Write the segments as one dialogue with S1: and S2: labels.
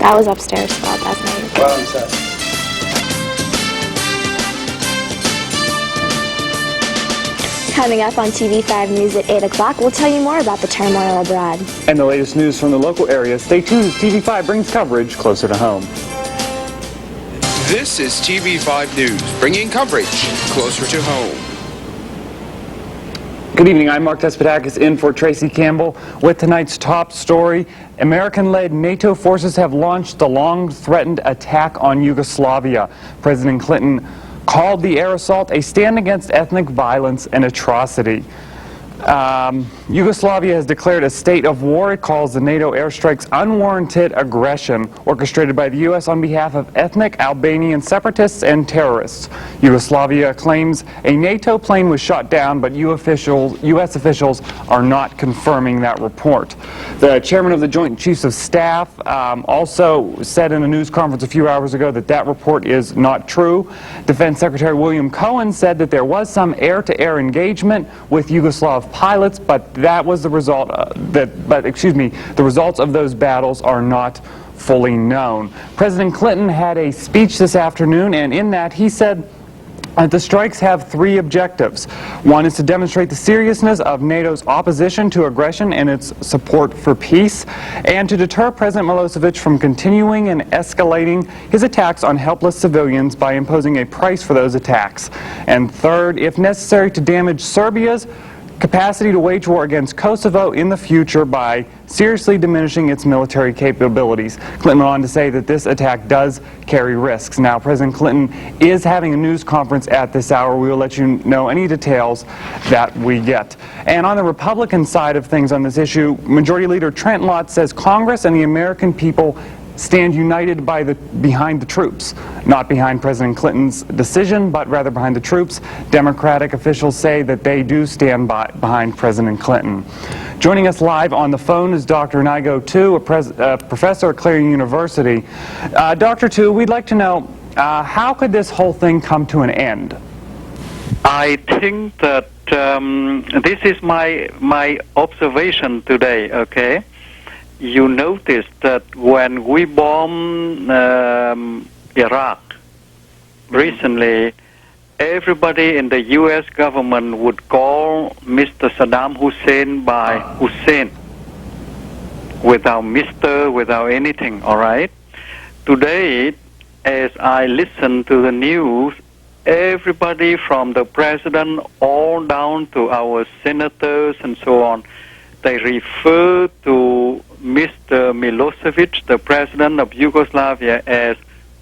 S1: That was upstairs, Scott. That's not your
S2: Well, I'm sorry.
S1: Coming up on TV5 News at 8 o'clock, we'll tell you more about the turmoil abroad.
S3: And the latest news from the local area. Stay tuned as TV5 brings coverage closer to home.
S4: This is TV5 News, bringing coverage closer to home.
S3: Good evening, I'm Mark Despotakis in for Tracy Campbell with tonight's top story. American-led NATO forces have launched the long-threatened attack on Yugoslavia. President Clinton called the air assault a stand against ethnic violence and atrocity. Yugoslavia has declared a state of war. It calls the NATO airstrikes unwarranted aggression orchestrated by the U.S. on behalf of ethnic Albanian separatists and terrorists. Yugoslavia claims a NATO plane was shot down, but U.S. officials are not confirming that report. The chairman of the Joint Chiefs of Staff also said in a news conference a few hours ago that that report is not true. Defense Secretary William Cohen said that there was some air-to-air engagement with Yugoslav pilots, but that was the result. The results of those battles are not fully known. President Clinton had a speech this afternoon, and in that he said the strikes have three objectives. One is to demonstrate the seriousness of NATO's opposition to aggression and its support for peace, and to deter President Milosevic from continuing and escalating his attacks on helpless civilians by imposing a price for those attacks. And third, if necessary, to damage Serbia's capacity to wage war against Kosovo in the future by seriously diminishing its military capabilities. Clinton went on to say that this attack does carry risks. Now, President Clinton is having a news conference at this hour. We will let you know any details that we get. And on the Republican side of things on this issue, Majority Leader Trent Lott says Congress and the American people stand united behind the troops, not behind President Clinton's decision, but rather behind the troops. Democratic officials say that they do stand behind President Clinton. Joining us live on the phone is Dr. Nigo Tu, a professor at Clarion University. Dr. Tu, we'd like to know, how could this whole thing come to an end?
S5: I think that this is my observation today, okay? You notice that when we bombed Iraq recently, everybody in the U.S. government would call Mr. Saddam Hussein by Hussein, without Mr., without anything, all right? Today, as I listen to the news, everybody from the president all down to our senators and so on, they refer to Mr. Milosevic, the president of Yugoslavia, as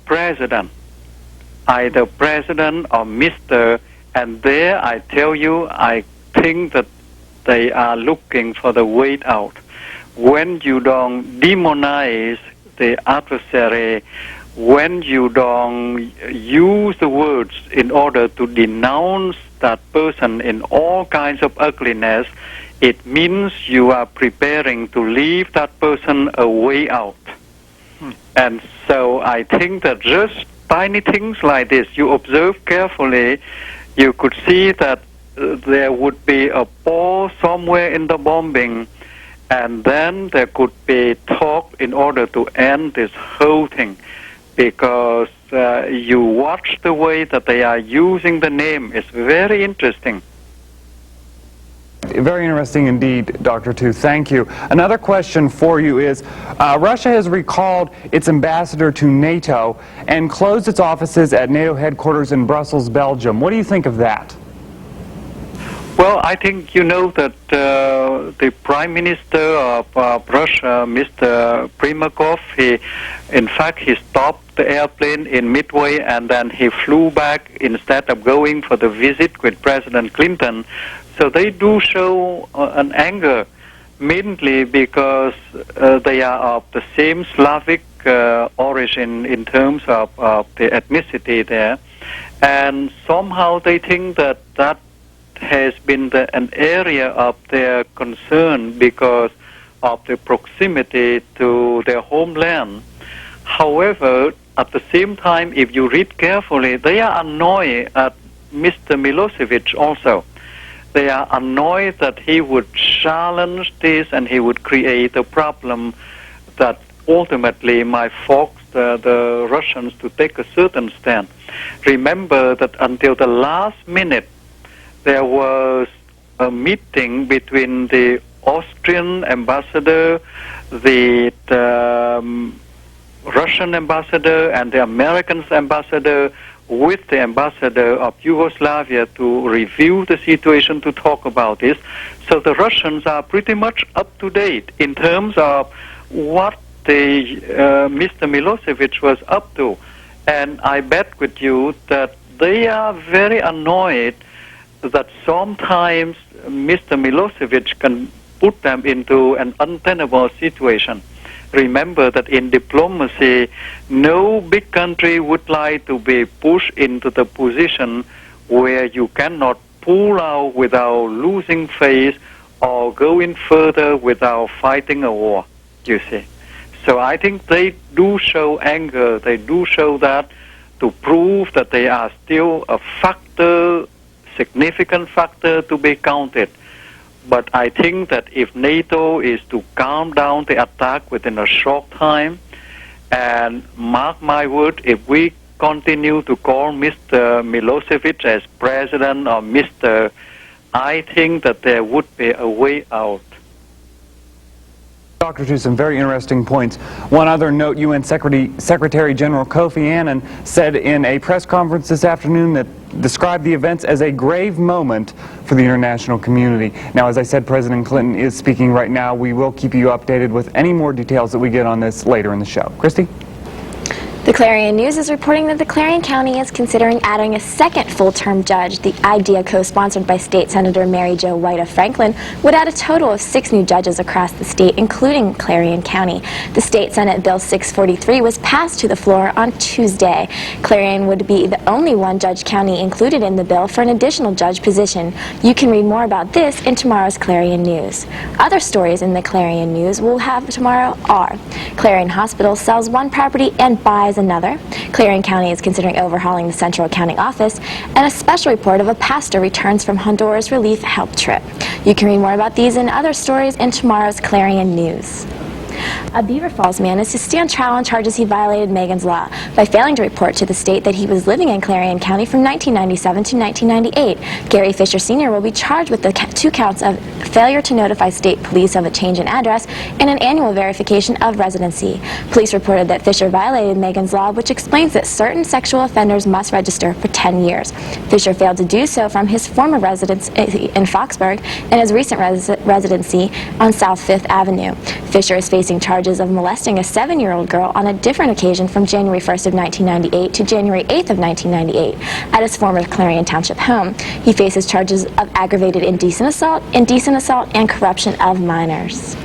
S5: president, either president or Mr. And there, I tell you, I think that they are looking for the way out. When you don't demonize the adversary, when you don't use the words in order to denounce that person in all kinds of ugliness, it means you are preparing to leave that person a way out. And so I think that just tiny things like this, you observe carefully, you could see that there would be a pause somewhere in the bombing, and then there could be talk in order to end this whole thing. Because you watch the way that they are using the name, it's very interesting.
S3: Very interesting indeed, Dr. Tu. Thank you. Another question for you is, Russia has recalled its ambassador to NATO and closed its offices at NATO headquarters in Brussels, Belgium. What do you think of that?
S5: Well, I think you know that the Prime Minister of Russia, Mr. Primakov, he stopped the airplane in Midway and then he flew back instead of going for the visit with President Clinton. So they do show an anger, mainly because they are of the same Slavic origin in terms of the ethnicity there. And somehow they think that that has been an area of their concern because of the proximity to their homeland. However, at the same time, if you read carefully, they are annoyed at Mr. Milosevic also. They are annoyed that he would challenge this and he would create a problem that ultimately might force the Russians to take a certain stand. Remember that until the last minute, there was a meeting between the Austrian ambassador, the Russian ambassador, and the American ambassador with the ambassador of Yugoslavia to review the situation, to talk about this. So the Russians are pretty much up to date in terms of what Mr. Milosevic was up to. And I bet with you that they are very annoyed that sometimes Mr. Milosevic can put them into an untenable situation. Remember that in diplomacy, no big country would like to be pushed into the position where you cannot pull out without losing face or going further without fighting a war, you see. So I think they do show anger. They do show that to prove that they are still a factor, significant factor to be counted. But I think that if NATO is to calm down the attack within a short time, and mark my word, if we continue to call Mr. Milosevic as president or Mr., I think that there would be a way out.
S3: Doctor, to some very interesting points. One other note, UN Secretary General Kofi Annan said in a press conference this afternoon that described the events as a grave moment for the international community. Now, as I said, President Clinton is speaking right now. We will keep you updated with any more details that we get on this later in the show. Christy?
S1: The Clarion News is reporting that the Clarion County is considering adding a second full-term judge. The idea, co-sponsored by State Senator Mary Jo White of Franklin, would add a total of 6 new judges across the state, including Clarion County. The State Senate Bill 643 was passed to the floor on Tuesday. Clarion would be the only one-judge county included in the bill for an additional judge position. You can read more about this in tomorrow's Clarion News. Other stories in the Clarion News we'll have tomorrow are: Clarion Hospital sells one property and buys another. Clarion County is considering overhauling the central accounting office, and a special report of a pastor returns from Honduras relief help trip. You can read more about these and other stories in tomorrow's Clarion News. A Beaver Falls man is to stand trial on charges he violated Megan's Law by failing to report to the state that he was living in Clarion County from 1997 to 1998. Gary Fisher Sr. will be charged with the 2 counts of failure to notify state police of a change in address and an annual verification of residency. Police reported that Fisher violated Megan's Law, which explains that certain sexual offenders must register for 10 years. Fisher failed to do so from his former residence in Foxburg and his recent residency on South 5th Avenue. Fisher is facing charges of molesting a 7-year-old girl on a different occasion from January 1st of 1998 to January 8th of 1998 at his former Clarion Township home. He faces charges of aggravated indecent assault, and corruption of minors.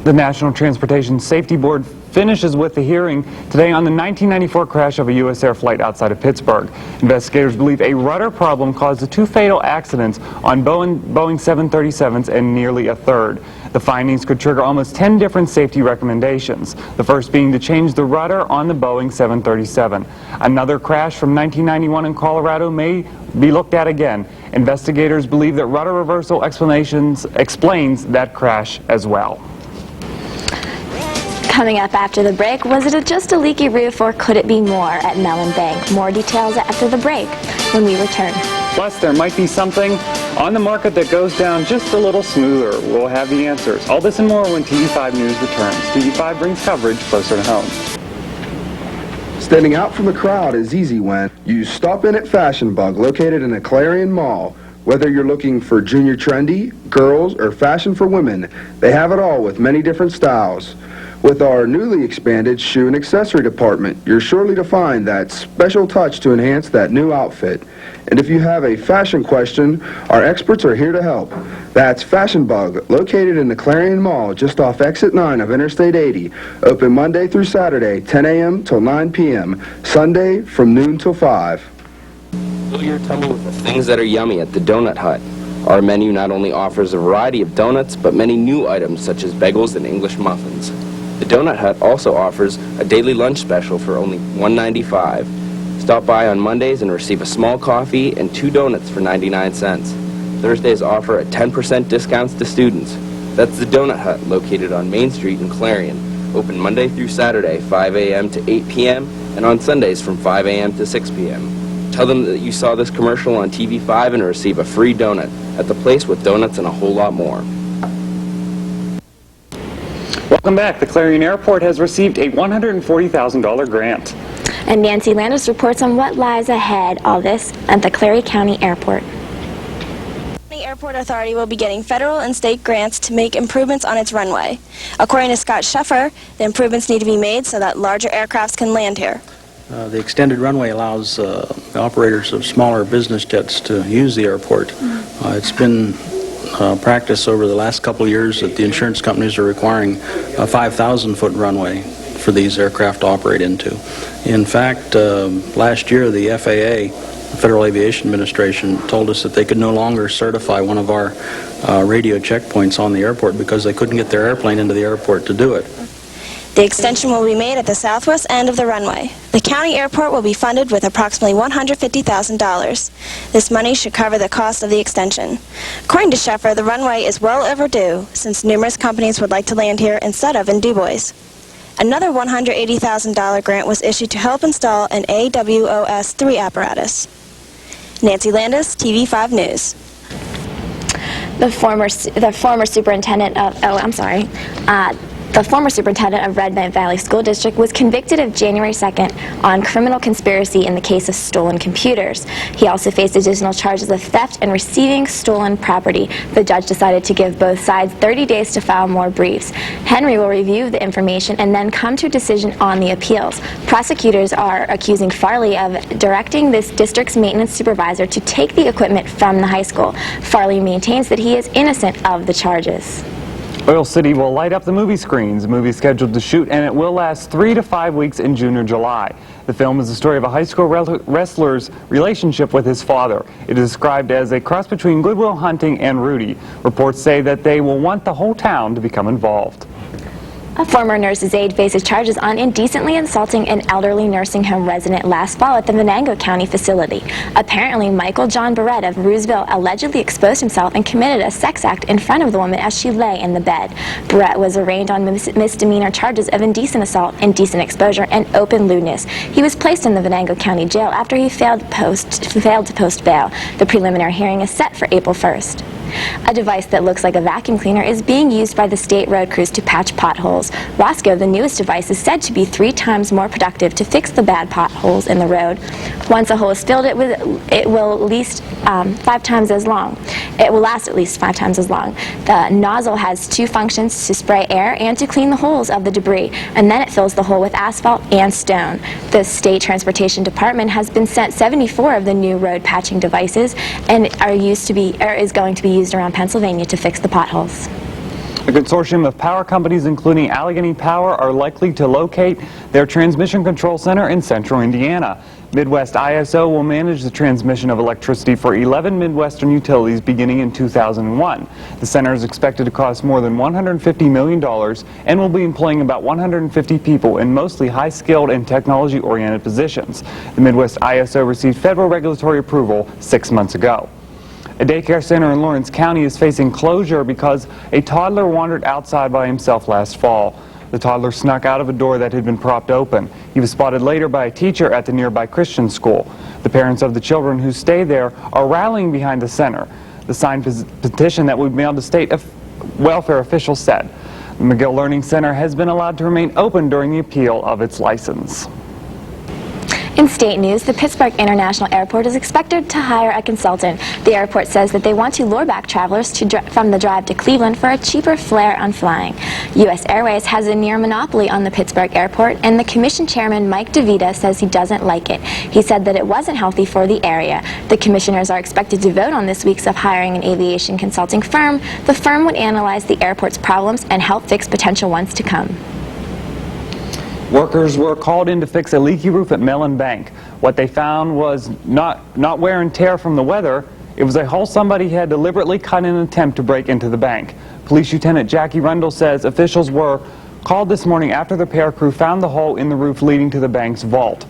S3: The National Transportation Safety Board finishes with the hearing today on the 1994 crash of a U.S. Air flight outside of Pittsburgh. Investigators believe a rudder problem caused the 2 fatal accidents on Boeing 737s and nearly a third. The findings could trigger almost 10 different safety recommendations, the first being to change the rudder on the Boeing 737. Another crash from 1991 in Colorado may be looked at again. Investigators believe that rudder reversal explains that crash as well.
S1: Coming up after the break, was it just a leaky roof or could it be more at Mellon Bank? More details after the break when we return.
S3: Plus, there might be something on the market that goes down just a little smoother. We'll have the answers. All this and more when TV5 News returns. TV5 brings coverage closer to home.
S2: Standing out from the crowd is easy when you stop in at Fashion Bug, located in the Clarion Mall. Whether you're looking for junior trendy, girls, or fashion for women, they have it all with many different styles. With our newly expanded shoe and accessory department, you're surely to find that special touch to enhance that new outfit. And if you have a fashion question, our experts are here to help. That's Fashion Bug, located in the Clarion Mall, just off Exit 9 of Interstate 80. Open Monday through Saturday, 10 a.m. till 9 p.m. Sunday from noon till 5.
S6: Fill your tummy with the things that are yummy at the Donut Hut. Our menu not only offers a variety of donuts, but many new items such as bagels and English muffins. The Donut Hut also offers a daily lunch special for only $1.95. Stop by on Mondays and receive a small coffee and 2 donuts for 99 cents. Thursdays offer a 10% discounts to students. That's the Donut Hut, located on Main Street in Clarion, open Monday through Saturday, 5 a.m. to 8 p.m., and on Sundays from 5 a.m. to 6 p.m. Tell them that you saw this commercial on TV5 and receive a free donut at the place with donuts and a whole lot more.
S3: Welcome back. The Clarion Airport has received a $140,000 grant.
S1: And Nancy Landis reports on what lies ahead, all this at the Clary County Airport.
S7: The Airport Authority will be getting federal and state grants to make improvements on its runway. According to Scott Sheffer, the improvements need to be made so that larger aircrafts can land here.
S8: The extended runway allows the operators of smaller business jets to use the airport. It's been practice over the last couple of years that the insurance companies are requiring a 5,000-foot runway for these aircraft to operate into. In fact, last year the FAA, the Federal Aviation Administration, told us that they could no longer certify one of our radio checkpoints on the airport because they couldn't get their airplane into the airport to do it.
S7: The extension will be made at the southwest end of the runway. The county airport will be funded with approximately $150,000. This money should cover the cost of the extension. According to Sheffer, the runway is well overdue since numerous companies would like to land here instead of in DuBois. Another $180,000 grant was issued to help install an AWOS-3 apparatus. Nancy Landis, TV5 News.
S1: The former superintendent of Red Bank Valley School District was convicted of January 2nd on criminal conspiracy in the case of stolen computers. He also faced additional charges of theft and receiving stolen property. The judge decided to give both sides 30 days to file more briefs. Henry will review the information and then come to a decision on the appeals. Prosecutors are accusing Farley of directing this district's maintenance supervisor to take the equipment from the high school. Farley maintains that he is innocent of the charges.
S3: Oil City will light up the movie screens. The movie is scheduled to shoot, and it will last 3 to 5 weeks in June or July. The film is the story of a high school wrestler's relationship with his father. It is described as a cross between Good Will Hunting and Rudy. Reports say that they will want the whole town to become involved.
S1: A former nurse's aide faces charges on indecently assaulting an elderly nursing home resident last fall at the Venango County facility. Apparently, Michael John Barrett of Roosevelt allegedly exposed himself and committed a sex act in front of the woman as she lay in the bed. Barrett was arraigned on misdemeanor charges of indecent assault, indecent exposure, and open lewdness. He was placed in the Venango County Jail after he failed to post bail. The preliminary hearing is set for April 1st. A device that looks like a vacuum cleaner is being used by the state road crews to patch potholes. Roscoe, the newest device, is said to be 3 times more productive to fix the bad potholes in the road. Once a hole is filled, it will at least 5 times as long. It will last at least 5 times as long. The nozzle has 2 functions: to spray air and to clean the holes of the debris, and then it fills the hole with asphalt and stone. The State Transportation Department has been sent 74 of the new road patching devices and is going to be used around Pennsylvania to fix the potholes.
S3: A consortium of power companies, including Allegheny Power, are likely to locate their transmission control center in central Indiana. Midwest ISO will manage the transmission of electricity for 11 Midwestern utilities beginning in 2001. The center is expected to cost more than $150 million and will be employing about 150 people in mostly high-skilled and technology-oriented positions. The Midwest ISO received federal regulatory approval 6 months ago. A daycare center in Lawrence County is facing closure because a toddler wandered outside by himself last fall. The toddler snuck out of a door that had been propped open. He was spotted later by a teacher at the nearby Christian school. The parents of the children who stay there are rallying behind the center. The signed petition that would be mailed to state welfare officials said. The McGill Learning Center has been allowed to remain open during the appeal of its license.
S1: In state news, the Pittsburgh International Airport is expected to hire a consultant. The airport says that they want to lure back travelers from the drive to Cleveland for a cheaper fare on flying. U.S. Airways has a near monopoly on the Pittsburgh airport, and the commission chairman, Mike DeVita, says he doesn't like it. He said that it wasn't healthy for the area. The commissioners are expected to vote on this week of hiring an aviation consulting firm. The firm would analyze the airport's problems and help fix potential ones to come.
S3: Workers were called in to fix a leaky roof at Mellon Bank. What they found was not wear and tear from the weather. It was a hole somebody had deliberately cut in an attempt to break into the bank. Police Lieutenant Jackie Rundle says officials were called this morning after the repair crew found the hole in the roof leading to the bank's vault.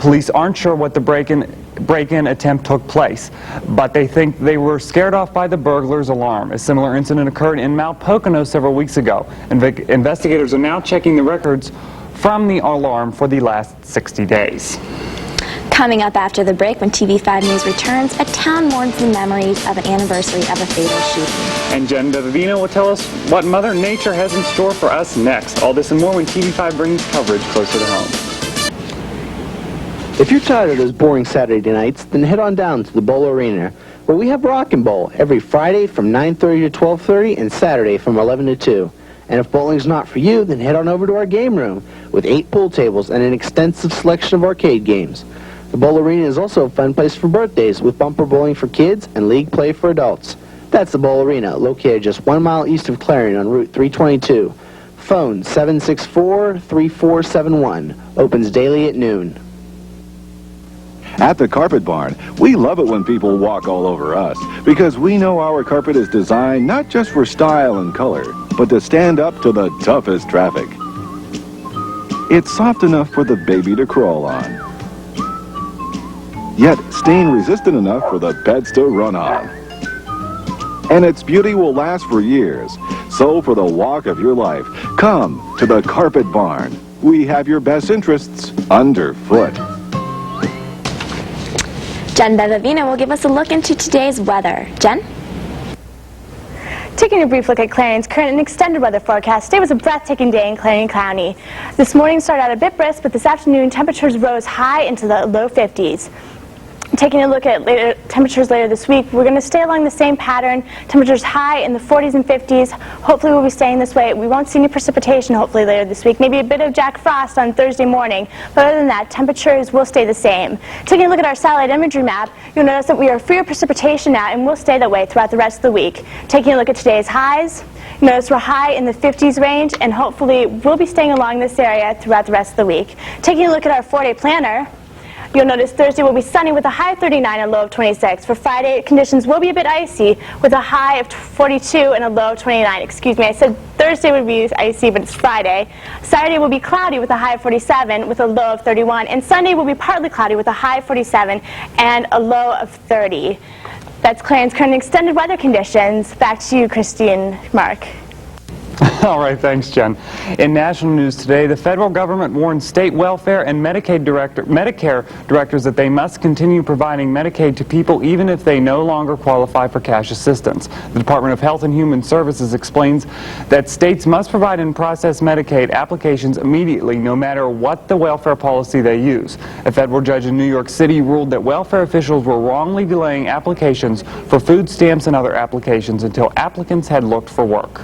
S3: Police aren't sure what the break-in attempt took place, but they think they were scared off by the burglar's alarm. A similar incident occurred in Mount Pocono several weeks ago. Investigators are now checking the records from the alarm for the last 60 days.
S1: Coming up after the break, when TV5 News returns, a town mourns the memories of an anniversary of a fatal shooting.
S3: And Jen Bevino will tell us what Mother Nature has in store for us next. All this and more when TV5 brings coverage closer to home.
S9: If you're tired of those boring Saturday nights, then head on down to the Bowl Arena, where we have Rock and Bowl every Friday from 9:30 to 12:30 and Saturday from 11 to 2. And if bowling's not for you, then head on over to our game room with 8 pool tables and an extensive selection of arcade games. The Bowl Arena is also a fun place for birthdays with bumper bowling for kids and league play for adults. That's the Bowl Arena, located just 1 mile east of Clarion on Route 322. Phone 764-3471. Opens daily at noon.
S10: At the Carpet Barn, we love it when people walk all over us because we know our carpet is designed not just for style and color, but to stand up to the toughest traffic. It's soft enough for the baby to crawl on, yet stain-resistant enough for the pets to run on. And its beauty will last for years. So for the walk of your life, come to the Carpet Barn. We have your best interests underfoot.
S1: Jen Bevino will give us a look into today's weather. Jen?
S11: Taking a brief look at Clarion's current and extended weather forecast, today was a breathtaking day in Clarion County. This morning started out a bit brisk, but this afternoon temperatures rose high into the low 50s. Taking a look at temperatures later this week, we're going to stay along the same pattern. Temperatures high in the 40s and 50s. Hopefully we'll be staying this way. We won't see any precipitation hopefully later this week. Maybe a bit of Jack Frost on Thursday morning. But other than that, temperatures will stay the same. Taking a look at our satellite imagery map, you'll notice that we are free of precipitation now and will stay that way throughout the rest of the week. Taking a look at today's highs, notice we're high in the 50s range, and hopefully we'll be staying along this area throughout the rest of the week. Taking a look at our 4-day planner, you'll notice Thursday will be sunny with a high of 39 and a low of 26. For Friday, conditions will be a bit icy with a high of 42 and a low of 29. Excuse me, I said Thursday would be icy, but it's Friday. Saturday will be cloudy with a high of 47 with a low of 31. And Sunday will be partly cloudy with a high of 47 and a low of 30. That's Clarion's current extended weather conditions. Back to you, Christine, Mark.
S3: All right, thanks, Jen. In national news today, the federal government warned state welfare and Medicare directors that they must continue providing Medicaid to people even if they no longer qualify for cash assistance. The Department of Health and Human Services explains that states must provide and process Medicaid applications immediately, no matter what the welfare policy they use. A federal judge in New York City ruled that welfare officials were wrongly delaying applications for food stamps and other applications until applicants had looked for work.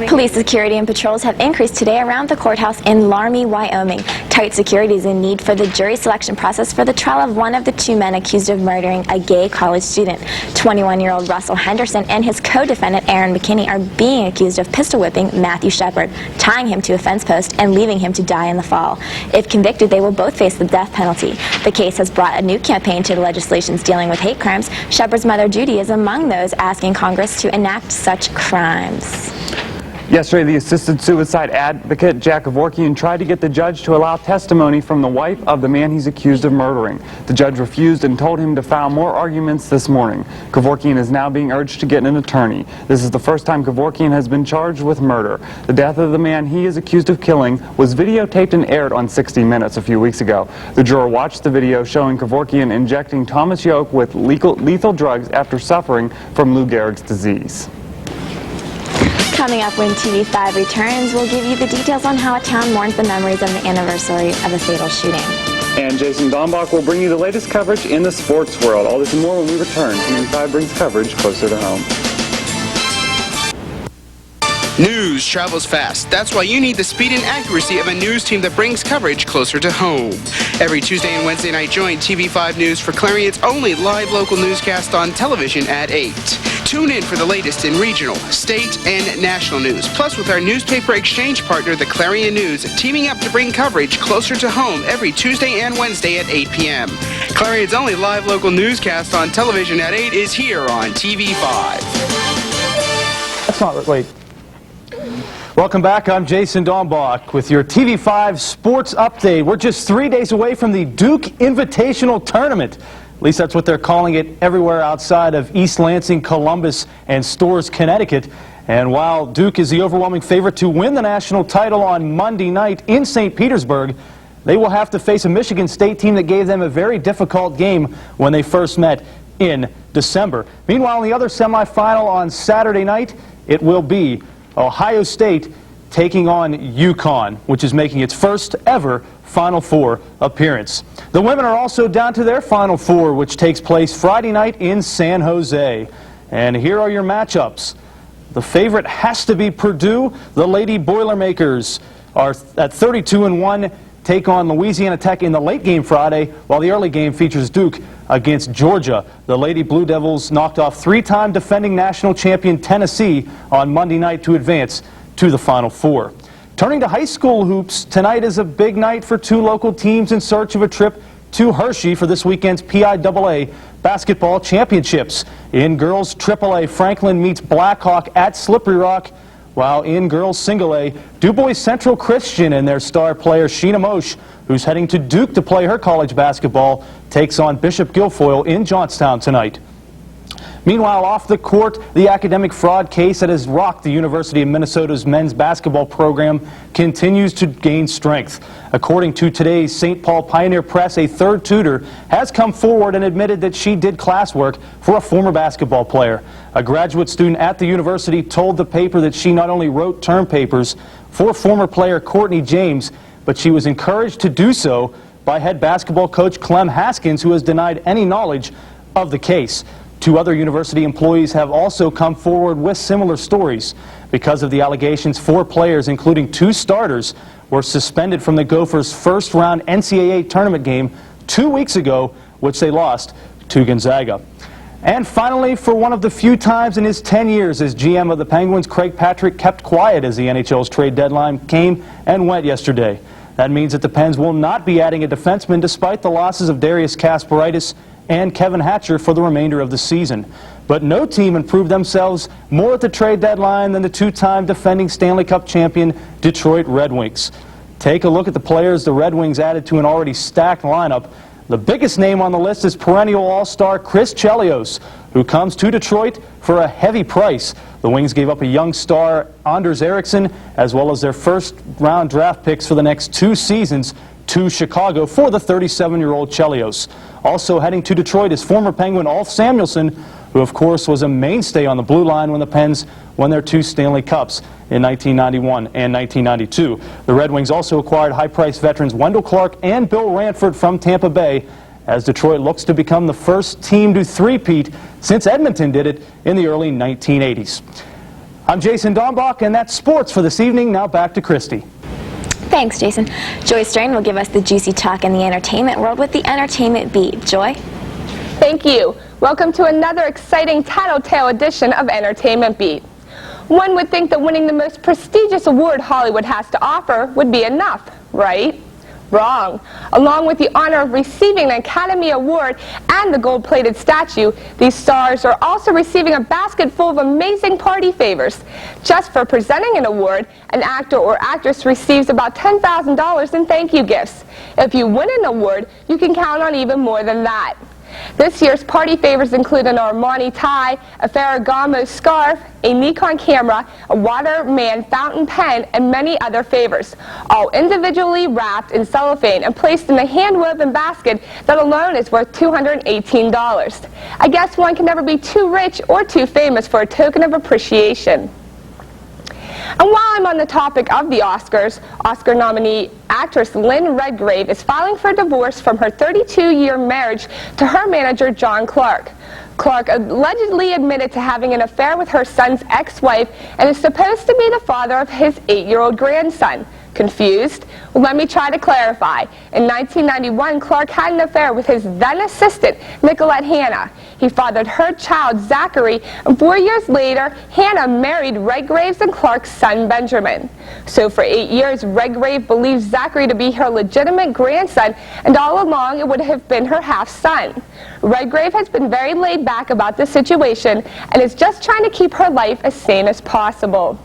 S1: Police security and patrols have increased today around the courthouse in Laramie, Wyoming. Tight security is in need for the jury selection process for the trial of one of the 2 men accused of murdering a gay college student. 21-year-old Russell Henderson and his co-defendant Aaron McKinney are being accused of pistol whipping Matthew Shepard, tying him to a fence post and leaving him to die in the fall. If convicted, they will both face the death penalty. The case has brought a new campaign to the legislations dealing with hate crimes. Shepard's mother, Judy, is among those asking Congress to enact such crimes.
S3: Yesterday, the assisted suicide advocate Jack Kevorkian tried to get the judge to allow testimony from the wife of the man he's accused of murdering. The judge refused and told him to file more arguments this morning. Kevorkian is now being urged to get an attorney. This is the first time Kevorkian has been charged with murder. The death of the man he is accused of killing was videotaped and aired on 60 Minutes a few weeks ago. The juror watched the video showing Kevorkian injecting Thomas Yoke with lethal drugs after suffering from Lou Gehrig's disease.
S1: Coming up when TV5 returns, we'll give you the details on how a town mourns the memories of the anniversary of a fatal shooting.
S3: And Jason Dombach will bring you the latest coverage in the sports world. All this and more when we return. TV5 brings coverage closer to home.
S4: News travels fast. That's why you need the speed and accuracy of a news team that brings coverage closer to home. Every Tuesday and Wednesday night, join TV5 News for Clarion's only live local newscast on television at 8. Tune in for the latest in regional, state, and national news. Plus, with our newspaper exchange partner, the Clarion News, teaming up to bring coverage closer to home every Tuesday and Wednesday at 8 p.m. Clarion's only live local newscast on television at 8 is here on TV5.
S12: That's not, wait. Welcome back. I'm Jason Dornbach with your TV5 Sports Update. We're just 3 days away from the Duke Invitational Tournament. At least that's what they're calling it everywhere outside of East Lansing, Columbus, and Storrs, Connecticut. And while Duke is the overwhelming favorite to win the national title on Monday night in St. Petersburg, they will have to face a Michigan State team that gave them a very difficult game when they first met in December. Meanwhile, in the other semifinal on Saturday night, it will be Ohio State taking on UConn, which is making its first ever Final Four appearance. The women are also down to their Final Four, which takes place Friday night in San Jose. And here are your matchups. The favorite has to be Purdue. The Lady Boilermakers are at 32-1, take on Louisiana Tech in the late game Friday, while the early game features Duke against Georgia. The Lady Blue Devils knocked off three-time defending national champion Tennessee on Monday night to advance to the Final Four. Turning to high school hoops, tonight is a big night for two local teams in search of a trip to Hershey for this weekend's PIAA basketball championships. In girls AAA, Franklin meets Blackhawk at Slippery Rock, while in girls single A, Du Bois Central Christian and their star player Sheena Moshe, who's heading to Duke to play her college basketball, takes on Bishop Guilfoyle in Johnstown tonight. Meanwhile, off the court, the academic fraud case that has rocked the University of Minnesota's men's basketball program continues to gain strength. According to today's St. Paul Pioneer Press, a third tutor has come forward and admitted that she did classwork for a former basketball player. A graduate student at the university told the paper that she not only wrote term papers for former player Courtney James, but she was encouraged to do so by head basketball coach Clem Haskins, who has denied any knowledge of the case. Two other university employees have also come forward with similar stories. Because of the allegations, 4 players, including 2 starters, were suspended from the Gophers' first-round NCAA tournament game 2 weeks ago, which they lost to Gonzaga. And finally, for one of the few times in his 10 years as GM of the Penguins, Craig Patrick kept quiet as the NHL's trade deadline came and went yesterday. That means that the Pens will not be adding a defenseman despite the losses of Darius Kasparaitis and Kevin Hatcher for the remainder of the season. But no team improved themselves more at the trade deadline than the two-time defending Stanley Cup champion Detroit Red Wings. Take a look at the players the Red Wings added to an already stacked lineup. The biggest name on the list is perennial all-star Chris Chelios, who comes to Detroit for a heavy price. The Wings gave up a young star, Anders Eriksson, as well as their first-round draft picks for the next 2 seasons to Chicago for the 37-year-old Chelios. Also heading to Detroit is former Penguin Ulf Samuelsson, who of course was a mainstay on the blue line when the Pens won their 2 Stanley Cups in 1991 and 1992. The Red Wings also acquired high-priced veterans Wendell Clark and Bill Ranford from Tampa Bay, as Detroit looks to become the first team to three-peat since Edmonton did it in the early 1980s. I'm Jason Dornbach, and that's sports for this evening. Now back to Christy.
S1: Thanks, Jason. Joy Strain will give us the juicy talk in the entertainment world with the Entertainment Beat. Joy?
S13: Thank you. Welcome to another exciting tattletale edition of Entertainment Beat. One would think that winning the most prestigious award Hollywood has to offer would be enough, right? Wrong. Along with the honor of receiving an Academy Award and the gold-plated statue, these stars are also receiving a basket full of amazing party favors. Just for presenting an award, an actor or actress receives about $10,000 in thank you gifts. If you win an award, you can count on even more than that. This year's party favors include an Armani tie, a Ferragamo scarf, a Nikon camera, a Waterman fountain pen, and many other favors, all individually wrapped in cellophane and placed in a hand-woven basket that alone is worth $218. I guess one can never be too rich or too famous for a token of appreciation. And while I'm on the topic of the Oscars, Oscar nominee actress Lynn Redgrave is filing for divorce from her 32-year marriage to her manager John Clark. Clark allegedly admitted to having an affair with her son's ex-wife and is supposed to be the father of his 8-year-old grandson. Confused? Well, let me try to clarify. In 1991, Clark had an affair with his then-assistant, Nicolette Hannah. He fathered her child, Zachary, and 4 years later, Hannah married Redgrave's and Clark's son, Benjamin. So for 8 years, Redgrave believes Zachary to be her legitimate grandson, and all along it would have been her half-son. Redgrave has been very laid back about this situation and is just trying to keep her life as sane as possible.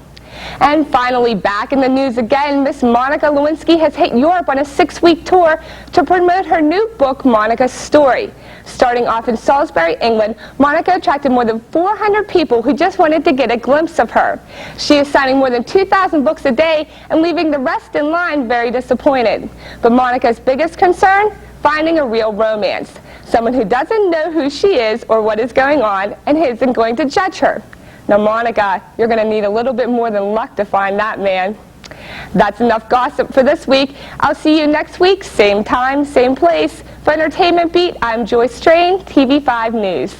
S13: And finally, back in the news again, Miss Monica Lewinsky has hit Europe on a 6-week tour to promote her new book, Monica's Story. Starting off in Salisbury, England, Monica attracted more than 400 people who just wanted to get a glimpse of her. She is signing more than 2,000 books a day and leaving the rest in line very disappointed. But Monica's biggest concern? Finding a real romance. Someone who doesn't know who she is or what is going on and isn't going to judge her. Now, Monica, you're going to need a little bit more than luck to find that man. That's enough gossip for this week. I'll see you next week, same time, same place. For Entertainment Beat, I'm Joy Strain, TV5 News.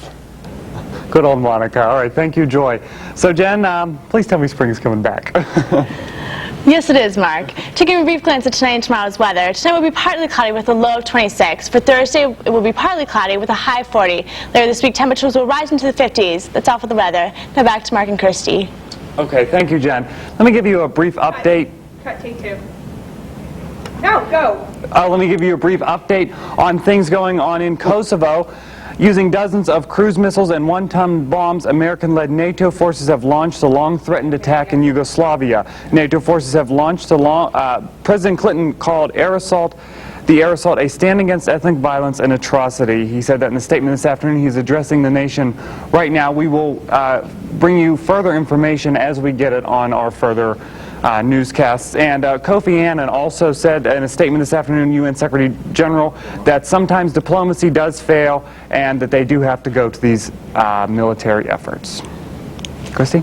S3: Good old Monica. All right, thank you, Joy. So, Jen, please tell me spring's coming back.
S11: Yes, it is, Mark. Taking a brief glance at tonight and tomorrow's weather, tonight will be partly cloudy with a low of 26. For Thursday, it will be partly cloudy with a high of 40. Later this week, temperatures will rise into the 50s. That's all for the weather. Now back to Mark and Kirsty.
S3: Okay, thank you, Jen. Let me give you a brief update.
S13: Cut, take two. No, go.
S3: Let me give you a brief update on things going on in Kosovo. Using dozens of cruise missiles and one-ton bombs, American-led NATO forces have launched a long-threatened attack in Yugoslavia. NATO forces have launched President Clinton called the air assault a stand against ethnic violence and atrocity. He said that in a statement this afternoon. He's addressing the nation right now. We will bring you further information as we get it on our further newscasts. And Kofi Annan also said in a statement this afternoon, UN Secretary General, that sometimes diplomacy does fail and that they do have to go to these military efforts. Christy?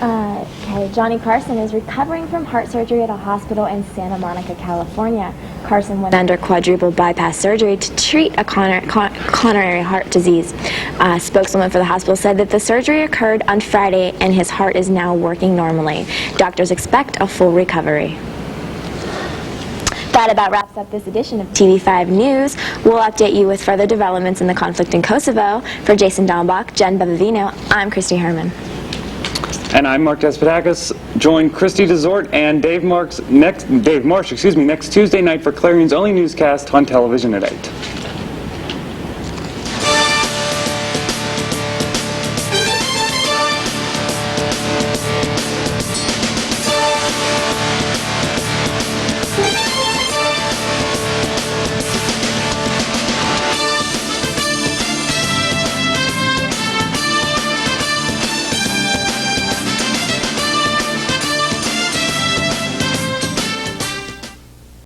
S1: Okay, Johnny Carson is recovering from heart surgery at a hospital in Santa Monica, California. Carson went under quadruple bypass surgery to treat a coronary heart disease. A spokeswoman for the hospital said that the surgery occurred on Friday and his heart is now working normally. Doctors expect a full recovery. That about wraps up this edition of TV5 News. We'll update you with further developments in the conflict in Kosovo. For Jason Dombach, Jen Bevavino, I'm Christy Herman.
S3: And I'm Mark Despotakis. Join Christy Dezort and Dave Marsh next Tuesday night for Clarion's only newscast on television at 8.